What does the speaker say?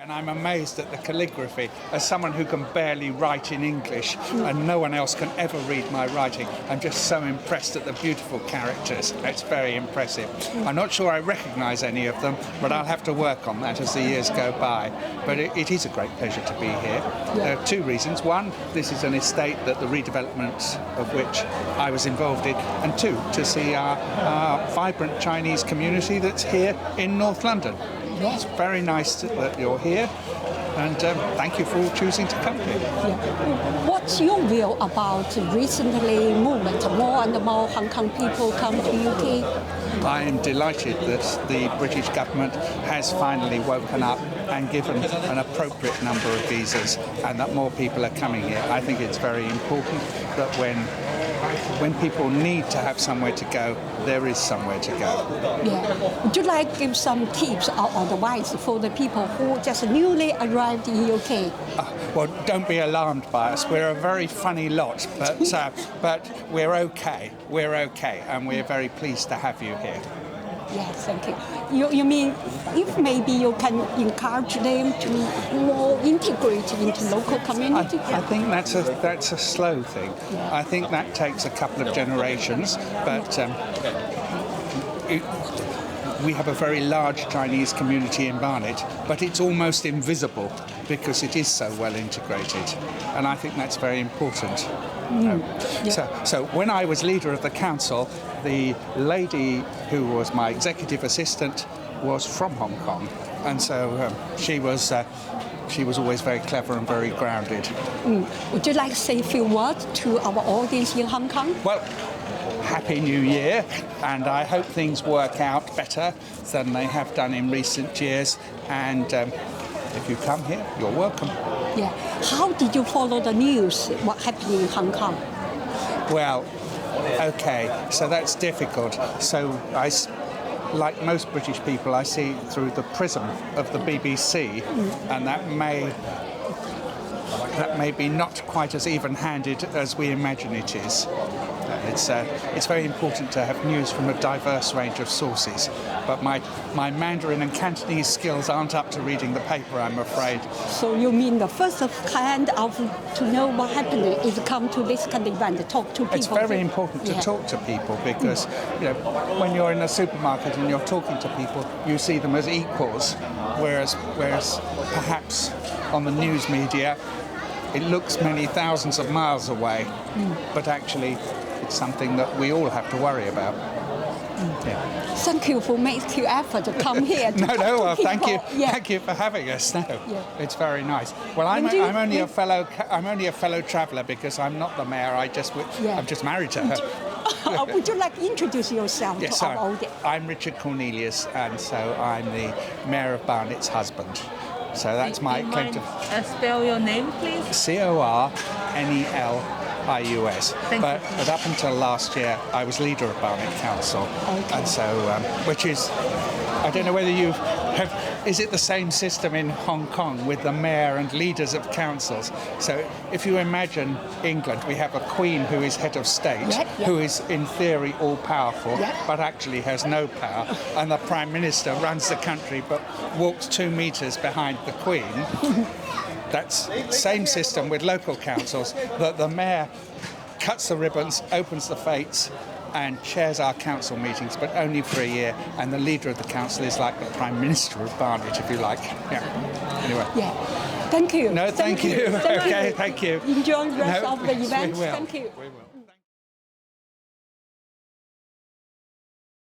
And I'm amazed at the calligraphy. As someone who can barely write in English and no one else can ever read my writing, I'm just so impressed at the beautiful characters. It's very impressive. I'm not sure I recognise any of them, but I'll have to work on that as the years go by. But it is a great pleasure to be here. There are two reasons. One, this is an estate that the redevelopment of which I was involved in, and two, to see our vibrant Chinese community that's here in North London. It's very nice that you're here, and thank you for choosing to come here. What's your view about recently movement? More and more Hong Kong people come to UK? I am delighted that the British government has finally woken up and given an appropriate number of visas, and that more people are coming here. I think it's very important that when people need to have somewhere to go, there is somewhere to go. Would you like to give some tips or advice for the people who just newly arrived in UK? Well, don't be alarmed by us. We're a very funny lot, but we're okay. We're okay, and we're very pleased to have you here. Yes, thank you. You mean if maybe you can encourage them to more integrate into local community? I think that's a slow thing. I think that takes a couple of generations, but we have a very large Chinese community in Barnet, but it's almost invisible because it is so well integrated, and I think that's very important. So when I was leader of the council, the lady who was my executive assistant was from Hong Kong, and so she was always very clever and very grounded. Would you like to say a few words to our audience in Hong Kong? Well, Happy New Year, and I hope things work out better than they have done in recent years, and if you come here, you're welcome. How did you follow the news, what happened in Hong Kong? Well, okay, so that's difficult. So like most British people, I see through the prism of the BBC, and that may be not quite as even-handed as we imagine it is. It's very important to have news from a diverse range of sources, but my Mandarin and Cantonese skills aren't up to reading the paper, I'm afraid. So you mean the first kind of to know what happened is come to this kind of event, talk to people? It's very important to talk to people because when you're in a supermarket and you're talking to people, you see them as equals, whereas perhaps on the news media it looks many thousands of miles away, but actually it's something that we all have to worry about. Thank you for making effort to come here. Well, thank you. Thank you for having us. It's very nice. Well, I'm only a fellow traveller because I'm not the mayor. I'm just married to her. Would you like to introduce yourself to our audience? I'm Richard Cornelius, and so I'm the Mayor of Barnet's husband. So that's my claim to... Spell your name, please. Cornelius. But up until last year, I was leader of Barnet Council. And so, which is, I don't know whether you have, is it the same system in Hong Kong with the mayor and leaders of councils? So if you imagine England, we have a queen who is head of state, who is in theory all-powerful, but actually has no power. And the Prime Minister runs the country, but walks 2 meters behind the queen. That's the same system with local councils, that the mayor cuts the ribbons, opens the fates, and chairs our council meetings, but only for a year, and the leader of the council is like the Prime Minister of Barnet, if you like. Anyway. Thank you. No, thank you. Okay, thank you. Enjoy the rest of the event. We will. Thank you. We will.